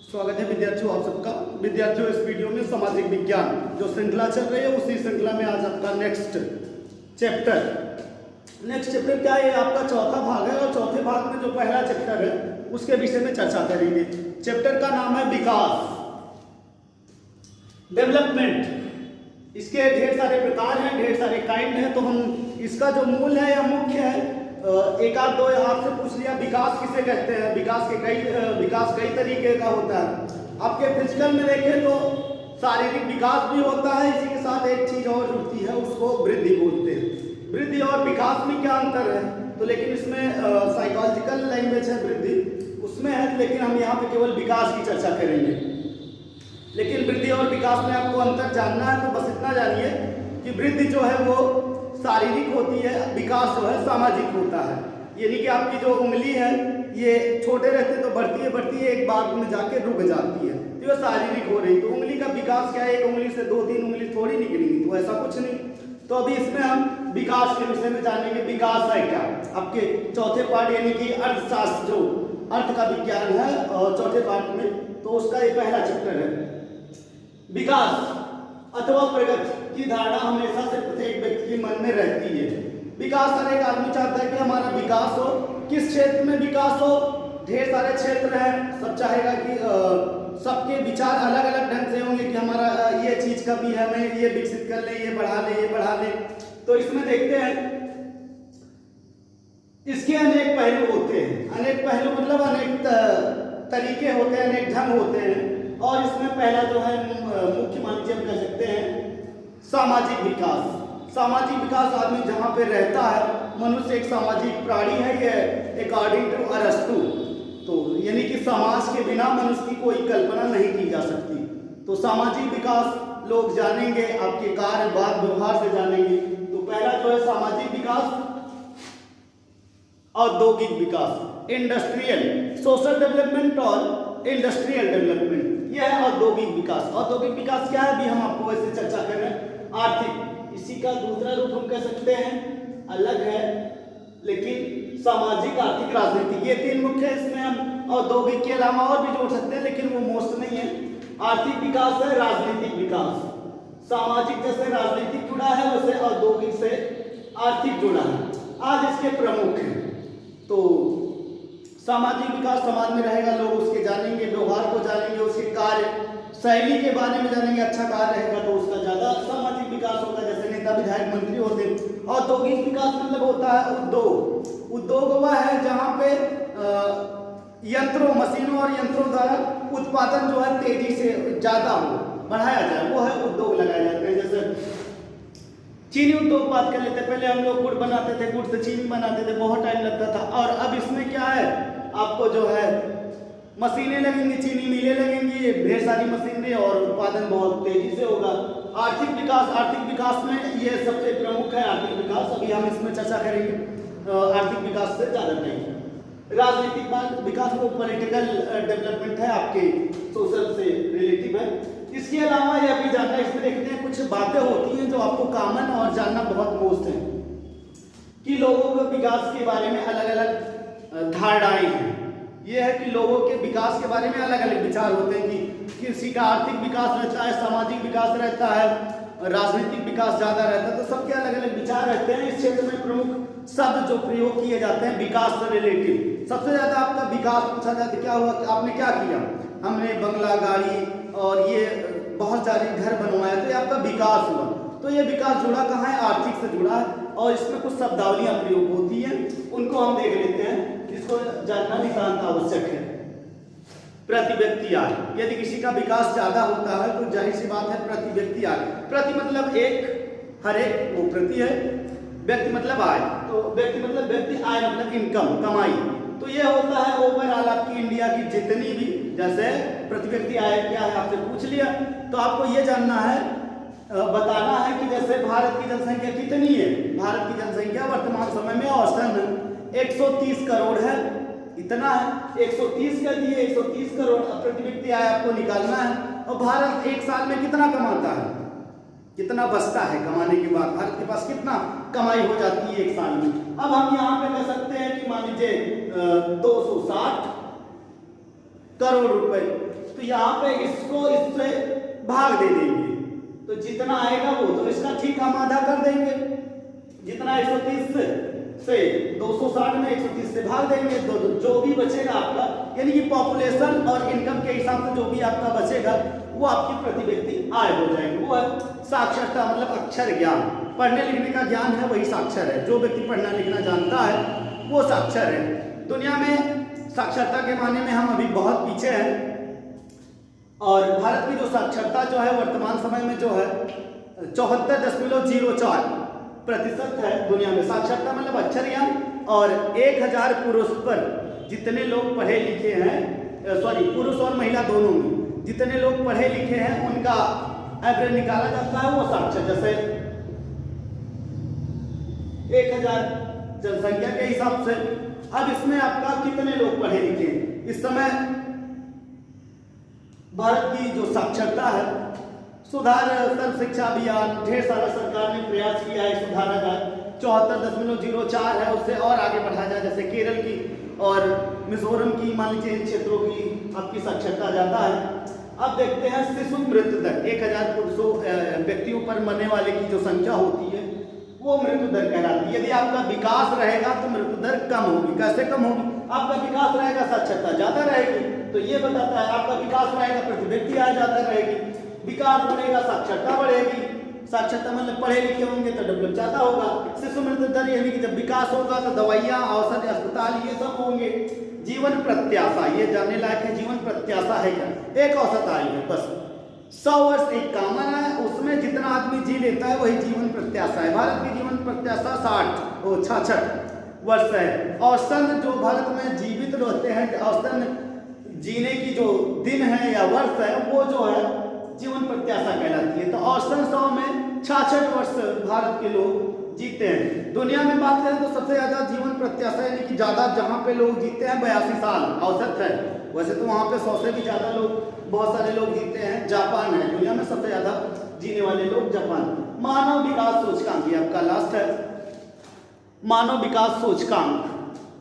स्वागत है विद्यार्थियों आप सबका। विद्यार्थियों इस वीडियो में सामाजिक विज्ञान जो श्रृंखला चल रही है उसी श्रृंखला में आज आपका नेक्स्ट चैप्टर क्या है, आपका चौथा भाग है और चौथे भाग में जो पहला चैप्टर है उसके विषय में चर्चा करेंगे। चैप्टर का नाम है विकास, डेवलपमेंट। इसके ढेर सारे प्रकार हैं, ढेर सारे काइंड हैं, तो हम इसका जो मूल है या मुख्य है, एक आध दो आपसे पूछ लिया विकास किसे कहते हैं। विकास कई तरीके का होता है। आपके फिजिकल में देखें तो शारीरिक विकास भी होता है, इसी के साथ एक चीज और जुड़ती है, उसको वृद्धि बोलते हैं। वृद्धि और विकास में क्या अंतर है, तो लेकिन इसमें साइकोलॉजिकल लैंग्वेज है वृद्धि उसमें है, लेकिन हम यहाँ पे केवल विकास की चर्चा करेंगे। लेकिन वृद्धि और विकास में आपको अंतर जानना है तो बस इतना जानिए कि वृद्धि जो है वो शारीरिक होती है, विकास जो है सामाजिक होता है। यानी कि आपकी जो उंगली है ये छोटे रहते तो बढ़ती है एक बार में जाके रुक जाती है, तो ये शारीरिक हो रही। तो उंगली का विकास क्या है, एक उंगली से दो तीन उंगली थोड़ी निकलेंगी, तो ऐसा कुछ नहीं। तो अभी इसमें हम विकास के विषय में जानेंगे। विकास है क्या, आपके चौथे पार्ट यानी कि अर्थशास्त्र जो अर्थ का विज्ञान है और चौथे पार्ट में, तो उसका ये पहला चैप्टर है। विकास अथवा प्रगति की धारणा हमेशा से प्रत्येक व्यक्ति के मन में रहती है। विकास हर एक आदमी चाहता है कि हमारा विकास हो, किस क्षेत्र में विकास हो। ढेर सारे क्षेत्र हैं, सब चाहेगा कि सबके विचार अलग अलग ढंग से होंगे कि हमारा ये चीज का भी है, हमें ये विकसित कर ले, ये बढ़ा ले। तो इसमें देखते हैं इसके अनेक पहलू होते हैं। अनेक पहलू मतलब अनेक तरीके होते हैं, अनेक ढंग होते हैं। और इसमें पहला जो है मुख्य मान लीजिए हम कह सकते हैं सामाजिक विकास। सामाजिक विकास आदमी जहाँ पे रहता है, मनुष्य एक सामाजिक प्राणी है ये अकॉर्डिंग टू अरस्तु। तो यानी कि समाज के बिना मनुष्य की कोई कल्पना नहीं की जा सकती। तो सामाजिक विकास लोग जानेंगे, आपके कार्य बात व्यवहार से जानेंगे। तो पहला जो है सामाजिक विकास, औद्योगिक विकास, इंडस्ट्रियल, सोशल डेवलपमेंट और इंडस्ट्रियल डेवलपमेंट, यह है औद्योगिक विकास। औद्योगिक विकास क्या है अभी हम आपको वैसे चर्चा कर रहे हैं। आर्थिक, इसी का दूसरा रूप हम कह सकते हैं, अलग है लेकिन सामाजिक, आर्थिक, राजनीतिक, ये तीन मुख्य है। इसमें हम औद्योगिक के अलावा और भी जोड़ सकते हैं, लेकिन वो मोस्ट नहीं है। आर्थिक विकास है, राजनीतिक विकास, सामाजिक जैसे राजनीतिक जुड़ा है वैसे औद्योगिक से आर्थिक जुड़ा है। आज इसके प्रमुख हैं। तो सामाजिक विकास समाज में रहेगा, लोग उसके जानेंगे, व्यवहार को जानेंगे, उसके कार्य शैली के बारे में जानेंगे। अच्छा कार्य रहेगा तो उसका ज्यादा सामाजिक विकास होगा, जैसे नेता विधायक मंत्री होते हैं। औद्योगिक विकास मतलब होता है उद्योग। उद्योग वह है जहाँ पे यंत्रों, मशीनों और यंत्रों द्वारा उत्पादन जो है तेजी से ज्यादा हो, बढ़ाया जाए, वो है उद्योग लगाए जाते हैं। जैसे चीनी उद्योग बात कर लेते हैं, पहले हम लोग गुड़ बनाते थे, गुड़ से चीनी बनाते थे, बहुत टाइम लगता था। और अब इसमें क्या है, आपको जो है मशीनें लगेंगी, चीनी मिलें लगेंगी, ढेर सारी मशीनरी और उत्पादन बहुत तेजी से होगा। आर्थिक विकास में ये सबसे प्रमुख है आर्थिक विकास, अभी हम इसमें चर्चा करेंगे। आर्थिक विकास से ज्यादा नहीं। राजनीतिक विकास वो पॉलिटिकल डेवलपमेंट है, आपके सोशल से रिलेटिव है। इसके अलावा यह भी जानना, इसमें देखते हैं कुछ बातें होती हैं जो आपको कॉमन और जानना बहुत मोस्ट है कि लोगों के विकास के बारे में अलग अलग धारणाएं हैं। यह है कि लोगों के विकास के बारे में अलग अलग विचार होते हैं कि किसी का आर्थिक विकास रहता है, सामाजिक विकास रहता है, राजनीतिक विकास ज्यादा रहता है, तो सबके अलग अलग विचार रहते हैं। इस क्षेत्र में प्रमुख शब्द जो प्रयोग किए जाते हैं विकास से रिलेटिव, सबसे ज्यादा आपका विकास पूछा जाता है क्या हुआ, आपने क्या किया, हमने बंगला, गाड़ी और ये बहुत सारे घर बनवाए, तो ये आपका विकास हुआ। तो ये विकास जुड़ा कहाँ है, आर्थिक से जुड़ा है। और इसमें कुछ शब्दावलियां प्रयोग होती हैं, उनको हम देख लेते हैं, जिसको जानना नितांत आवश्यक है। प्रति व्यक्ति आय, यदि किसी का विकास ज्यादा होता है तो जाहिर सी बात है प्रति व्यक्ति आय। प्रति मतलब एक, हर एक, वो प्रति है, व्यक्ति मतलब आय, तो व्यक्ति मतलब व्यक्ति, आय मतलब इनकम, कमाई। तो ये होता है ओवरऑल आपकी इंडिया की जितनी भी, जैसे प्रति व्यक्ति आय क्या है आपसे पूछ लिया, तो आपको ये जानना है, बताना है कि जैसे भारत की जनसंख्या कितनी है। भारत की जनसंख्या वर्तमान समय में औसतन 130 करोड़ है, इतना है। 130 कर दिए, 130 करोड़ प्रति व्यक्ति आय आपको निकालना है। और भारत एक साल में कितना कमाता है, कितना बचता है कमाने के बाद, भारत के पास कितना कमाई हो जाती है एक साल में। अब हम यहाँ पे कह सकते हैं कि मान लीजिए 260 करोड़ रुपए, तो यहाँ पे इसको इससे भाग दे देंगे, तो जितना आएगा वो, तो इसका ठीक हम आधा कर देंगे, जितना 130 से 260 में 130 से भाग देंगे, तो जो भी बचेगा आपका, यानी कि पॉपुलेशन और इनकम के हिसाब से जो भी आपका बचेगा वो आपकी प्रति व्यक्ति आय हो जाएगी। वो है साक्षरता, मतलब अक्षर ज्ञान, पढ़ने लिखने का ज्ञान है वही साक्षर है। जो व्यक्ति पढ़ना लिखना जानता है वो साक्षर है। दुनिया में साक्षरता के मामले में हम अभी बहुत पीछे हैं, और भारत की जो साक्षरता जो है वर्तमान समय में जो है 74.04% है दुनिया में। साक्षरता मतलब अक्षर ज्ञान, और 1000 पुरुष पर जितने लोग पढ़े लिखे हैं, पुरुष और महिला दोनों में जितने लोग पढ़े लिखे हैं उनका एवरेज निकाला जाता है वो साक्षर। जैसे 1000 जनसंख्या के हिसाब से, अब इसमें आपका कितने लोग पढ़े लिखे हैं। इस समय भारत की जो साक्षरता है, सुधार सर्व शिक्षा अभियान, ढेर सारा सरकार ने प्रयास किया है सुधारा जाए। 74.04 है, उससे और आगे बढ़ा जाए। जैसे केरल की और मिजोरम की, मान लीजिए इन क्षेत्रों की आपकी साक्षरता ज्यादा है। अब देखते हैं शिशु मृत्यु दर, 1000 पुरुषों व्यक्तियों पर मरने वाले की जो संख्या होती है वो मृत्यु दर कहलाती है। यदि आपका विकास रहेगा तो मृत्यु दर कम होगी। कैसे कम होगी? आपका विकास रहेगा साक्षरता ज्यादा रहेगी, तो ये बताता है आपका विकास रहेगा प्रति व्यक्ति आय ज्यादा रहेगी, विकास बढ़ेगा साक्षरता बढ़ेगी। साक्षरता मतलब पढ़े लिखे होंगे तो डेवलप ज्यादा होगा। शिशु मृत्यु दर यानी कि जब विकास होगा तो दवाइयाँ, औषध, अस्पताल ये सब होंगे। जीवन प्रत्याशा, ये जानने लायक है, जीवन प्रत्याशा है क्या? एक औसत आयु है बस, 100 वर्ष एक कामन है, उसमें जितना आदमी जी लेता है वही जीवन प्रत्याशा है। भारत की जीवन प्रत्याशा 66 वर्ष है। औसतन जो भारत में जीवित रहते हैं, औसतन जीने की जो दिन है या वर्ष है वो जो है जीवन प्रत्याशा कहलाती है। तो औसतन 100 में 66 वर्ष भारत के लोग जीते हैं। दुनिया में बात करें तो सबसे ज्यादा जीवन प्रत्याशा यानी कि ज्यादा जहाँ पे लोग जीते हैं 82 साल औसत है। वैसे तो वहाँ पे 100 से भी ज्यादा लोग, बहुत सारे लोग जीते हैं। जापान है दुनिया में सबसे ज्यादा जीने वाले लोग, जापान। मानव विकास सूचकांक, ये आपका लास्ट है, मानव विकास सूचकांक।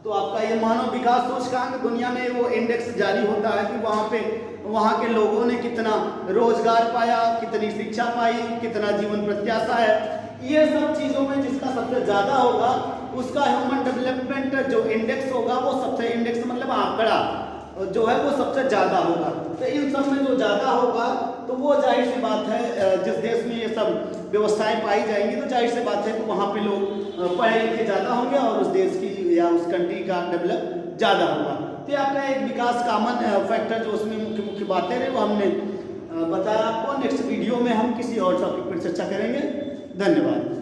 तो आपका ये मानव विकास सूचकांक, दुनिया में वो इंडेक्स जारी होता है कि वहाँ के लोगों ने कितना रोजगार पाया, कितनी शिक्षा पाई, कितना जीवन प्रत्याशा है। ये सब चीजों में जिसका सबसे ज्यादा होगा उसका ह्यूमन डेवलपमेंट जो इंडेक्स होगा वो सबसे, इंडेक्स मतलब आंकड़ा जो है वो सबसे ज्यादा होगा। तो इन सब में जो ज्यादा होगा तो वो जाहिर सी बात है, जिस देश में ये सब व्यवस्थाएं पाई जाएंगी तो जाहिर सी बात है कि वहाँ पे लोग पढ़े लिखे ज्यादा होंगे और उस देश की या उस कंट्री का डेवलप ज्यादा होगा। तो आपका एक विकास कॉमन फैक्टर जो उसमें मुख्य मुख्य बातें रहे वो हमने बताया आपको। नेक्स्ट वीडियो में हम किसी और टॉपिक पर चर्चा करेंगे। धन्यवाद।